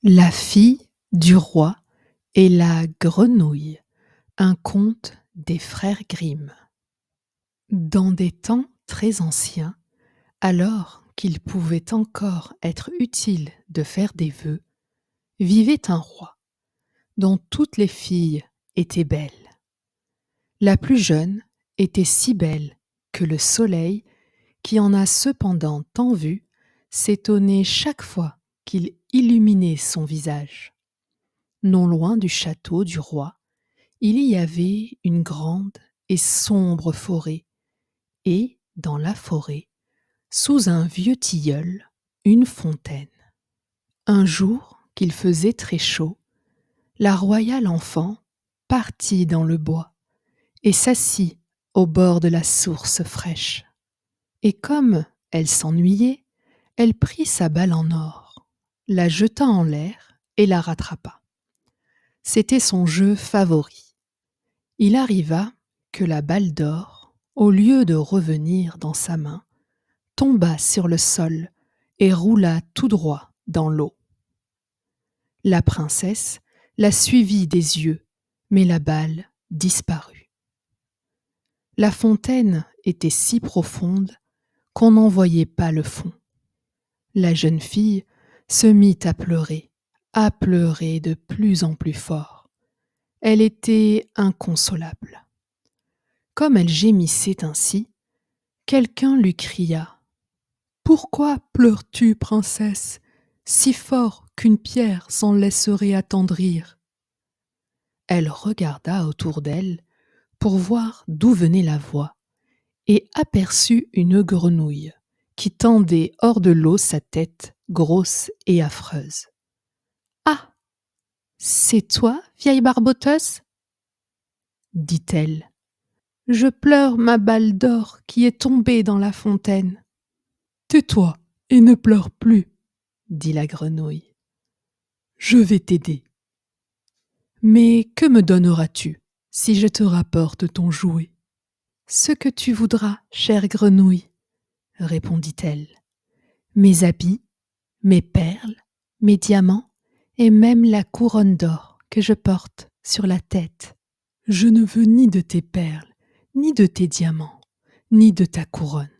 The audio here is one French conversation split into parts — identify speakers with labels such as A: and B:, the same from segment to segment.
A: La fille du roi et la grenouille, un conte des frères Grimm. Dans des temps très anciens, alors qu'il pouvait encore être utile de faire des vœux, vivait un roi dont toutes les filles étaient belles. La plus jeune était si belle que le soleil, qui en a cependant tant vu, s'étonnait chaque fois qu'il illuminait son visage. Non loin du château du roi, il y avait une grande et sombre forêt, et, dans la forêt, sous un vieux tilleul, une fontaine. Un jour qu'il faisait très chaud, la royale enfant partit dans le bois et s'assit au bord de la source fraîche. Et comme elle s'ennuyait, elle prit sa balle en or, la jeta en l'air et la rattrapa. C'était son jeu favori. Il arriva que la balle d'or, au lieu de revenir dans sa main, tomba sur le sol et roula tout droit dans l'eau. La princesse la suivit des yeux, mais la balle disparut. La fontaine était si profonde qu'on n'en voyait pas le fond. La jeune fille se mit à pleurer de plus en plus fort. Elle était inconsolable. Comme elle gémissait ainsi, quelqu'un lui cria : « Pourquoi pleures-tu, princesse, si fort qu'une pierre s'en laisserait attendrir ?» Elle regarda autour d'elle pour voir d'où venait la voix et aperçut une grenouille qui tendait hors de l'eau sa tête grosse et affreuse. « Ah, c'est toi, vieille barboteuse ?» dit-elle. « Je pleure ma balle d'or qui est tombée dans la fontaine. »« Tais-toi et ne pleure plus, » dit la grenouille. « Je vais t'aider. »« Mais que me donneras-tu si je te rapporte ton jouet ?»« Ce que tu voudras, chère grenouille, » répondit-elle. « Mes habits, mes perles, mes diamants et même la couronne d'or que je porte sur la tête. »« Je ne veux ni de tes perles, ni de tes diamants, ni de ta couronne.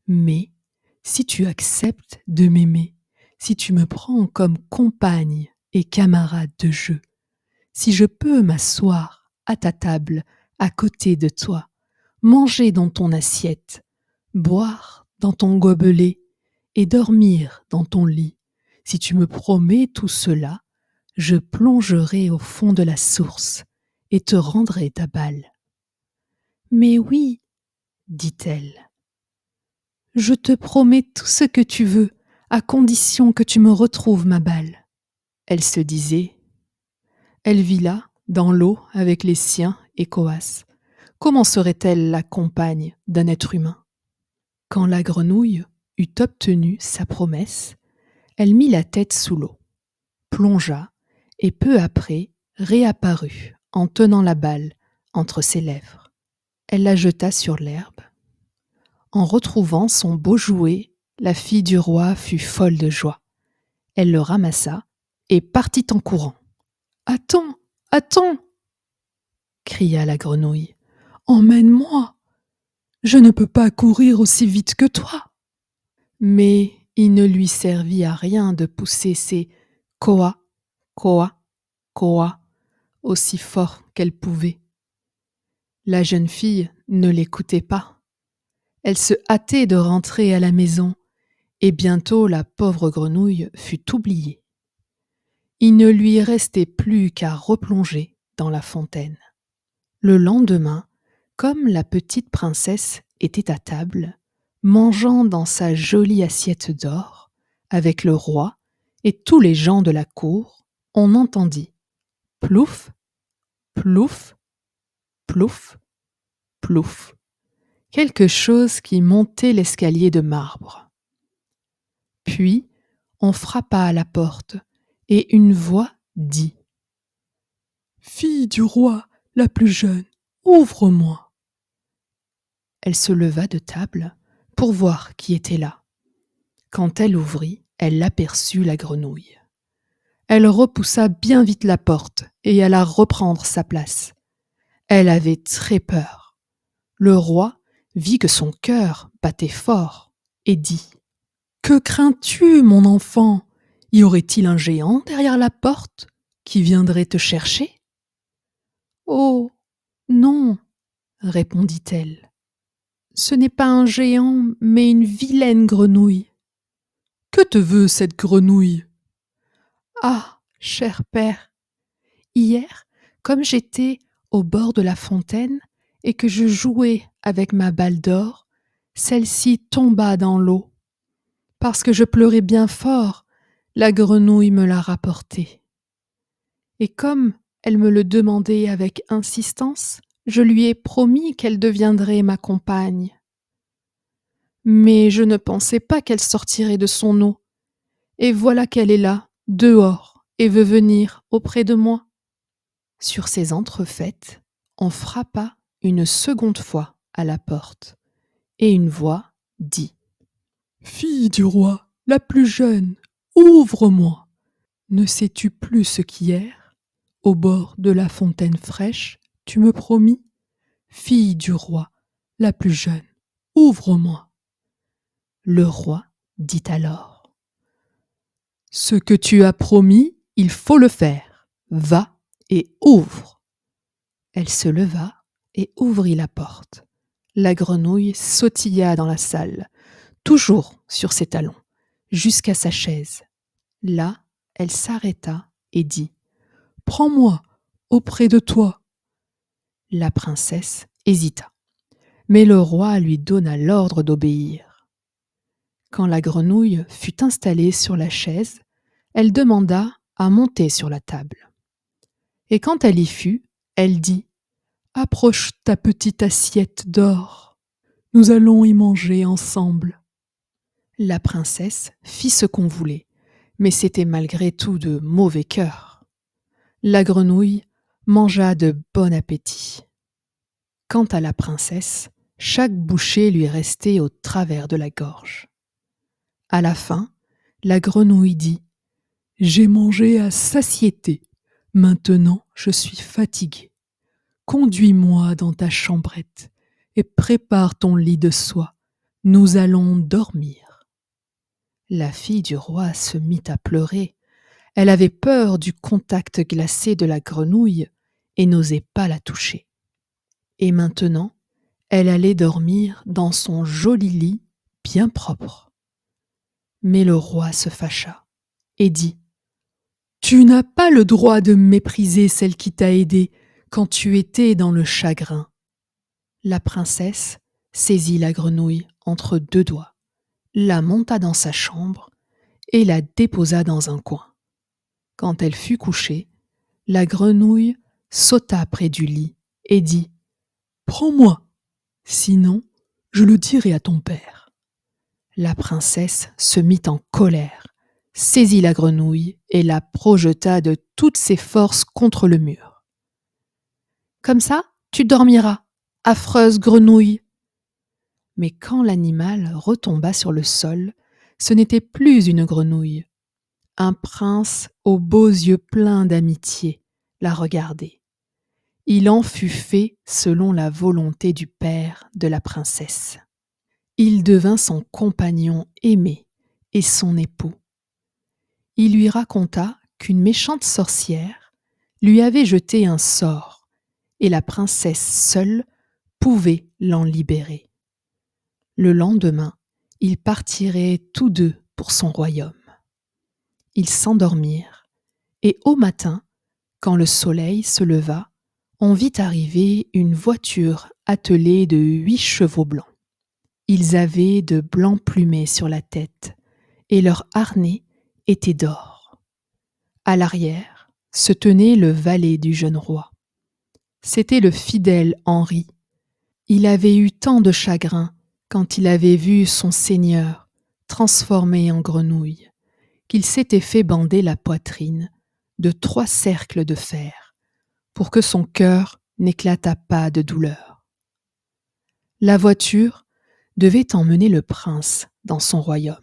A: Mais si tu acceptes de m'aimer, si tu me prends comme compagne et camarade de jeu, si je peux m'asseoir à ta table à côté de toi, manger dans ton assiette, boire dans ton gobelet et dormir dans ton lit, si tu me promets tout cela, je plongerai au fond de la source et te rendrai ta balle. »« Mais oui, dit-elle, je te promets tout ce que tu veux, à condition que tu me retrouves ma balle. » Elle se disait. Elle vit là, dans l'eau, avec les siens et Coas. Comment serait-elle la compagne d'un être humain ? Quand la grenouille eut obtenu sa promesse, elle mit la tête sous l'eau, plongea et peu après réapparut en tenant la balle entre ses lèvres. Elle la jeta sur l'herbe. En retrouvant son beau jouet, la fille du roi fut folle de joie. Elle le ramassa et partit en courant. « Attends, attends !» cria la grenouille. « Emmène-moi, je ne peux pas courir aussi vite que toi. » Mais il ne lui servit à rien de pousser ses « koa, koa, koa » aussi fort qu'elle pouvait. La jeune fille ne l'écoutait pas. Elle se hâtait de rentrer à la maison, et bientôt la pauvre grenouille fut oubliée. Il ne lui restait plus qu'à replonger dans la fontaine. Le lendemain, comme la petite princesse était à table, mangeant dans sa jolie assiette d'or, avec le roi et tous les gens de la cour, on entendit plouf, plouf, plouf, plouf, quelque chose qui montait l'escalier de marbre. Puis on frappa à la porte et une voix dit : « Fille du roi, la plus jeune, ouvre-moi. » Elle se leva de table pour voir qui était là. Quand elle ouvrit, elle aperçut la grenouille. Elle repoussa bien vite la porte et alla reprendre sa place. Elle avait très peur. Le roi vit que son cœur battait fort et dit : « Que crains-tu, mon enfant ? Y aurait-il un géant derrière la porte qui viendrait te chercher ? » « Oh, non, répondit-elle. Ce n'est pas un géant, mais une vilaine grenouille. »« Que te veut cette grenouille ? » ?»« Ah, cher père, hier, comme j'étais au bord de la fontaine et que je jouais avec ma balle d'or, celle-ci tomba dans l'eau. Parce que je pleurais bien fort, la grenouille me l'a rapportée. Et comme elle me le demandait avec insistance, je lui ai promis qu'elle deviendrait ma compagne. Mais je ne pensais pas qu'elle sortirait de son eau. Et voilà qu'elle est là, dehors, et veut venir auprès de moi. Sur ces entrefaites, on frappa une seconde fois à la porte, et une voix dit : « Fille du roi, la plus jeune, ouvre-moi. Ne sais-tu plus ce qu'hier, au bord de la fontaine fraîche, tu me promis ? Fille du roi, la plus jeune, ouvre-moi. » Le roi dit alors : « Ce que tu as promis, il faut le faire. Va et ouvre. » Elle se leva et ouvrit la porte. La grenouille sautilla dans la salle, toujours sur ses talons, jusqu'à sa chaise. Là, elle s'arrêta et dit : « Prends-moi auprès de toi. » La princesse hésita, mais le roi lui donna l'ordre d'obéir. Quand la grenouille fut installée sur la chaise, elle demanda à monter sur la table. Et quand elle y fut, elle dit : « Approche ta petite assiette d'or. Nous allons y manger ensemble. » La princesse fit ce qu'on voulait, mais c'était malgré tout de mauvais cœur. La grenouille mangea de bon appétit. Quant à la princesse, chaque bouchée lui restait au travers de la gorge. À la fin, la grenouille dit : « J'ai mangé à satiété. Maintenant, je suis fatiguée. Conduis-moi dans ta chambrette et prépare ton lit de soie. Nous allons dormir. » La fille du roi se mit à pleurer. Elle avait peur du contact glacé de la grenouille et n'osait pas la toucher. Et maintenant, elle allait dormir dans son joli lit bien propre. Mais le roi se fâcha et dit : « Tu n'as pas le droit de mépriser celle qui t'a aidé quand tu étais dans le chagrin. » La princesse saisit la grenouille entre deux doigts, la monta dans sa chambre et la déposa dans un coin. Quand elle fut couchée, la grenouille sauta près du lit et dit : « Prends-moi, sinon je le dirai à ton père. » La princesse se mit en colère, saisit la grenouille et la projeta de toutes ses forces contre le mur. « Comme ça, tu dormiras, affreuse grenouille !» Mais quand l'animal retomba sur le sol, ce n'était plus une grenouille. Un prince aux beaux yeux pleins d'amitié la regardait. Il en fut fait selon la volonté du père de la princesse. Il devint son compagnon aimé et son époux. Il lui raconta qu'une méchante sorcière lui avait jeté un sort et la princesse seule pouvait l'en libérer. Le lendemain, ils partiraient tous deux pour son royaume. Ils s'endormirent et au matin, quand le soleil se leva, on vit arriver une voiture attelée de 8 chevaux blancs. Ils avaient de blancs plumets sur la tête et leur harnais était d'or. À l'arrière se tenait le valet du jeune roi. C'était le fidèle Henri. Il avait eu tant de chagrin quand il avait vu son seigneur transformé en grenouille, qu'il s'était fait bander la poitrine de 3 cercles de fer pour que son cœur n'éclatât pas de douleur. La voiture devait emmener le prince dans son royaume.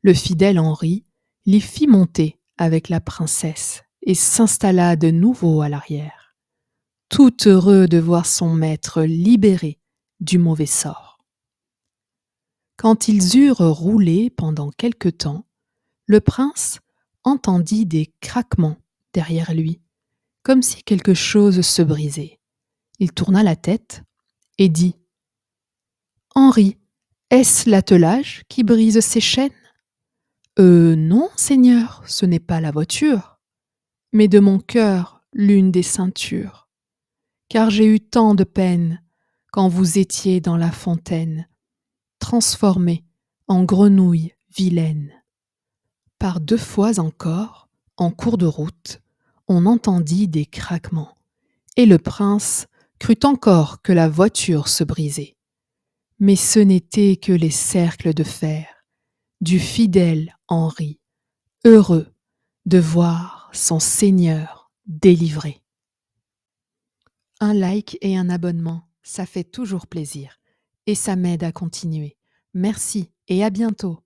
A: Le fidèle Henri l'y fit monter avec la princesse et s'installa de nouveau à l'arrière, tout heureux de voir son maître libéré du mauvais sort. Quand ils eurent roulé pendant quelque temps, le prince entendit des craquements derrière lui, comme si quelque chose se brisait. Il tourna la tête et dit : « Henri, est-ce l'attelage qui brise ses chaînes ? » Non, Seigneur, ce n'est pas la voiture, mais de mon cœur l'une des ceintures. Car j'ai eu tant de peine quand vous étiez dans la fontaine, transformée en grenouille vilaine. » Par 2 fois encore, en cours de route, on entendit des craquements, et le prince crut encore que la voiture se brisait. Mais ce n'étaient que les cercles de fer du fidèle Henri, heureux de voir son Seigneur délivré. Un like et un abonnement, ça fait toujours plaisir et ça m'aide à continuer. Merci et à bientôt.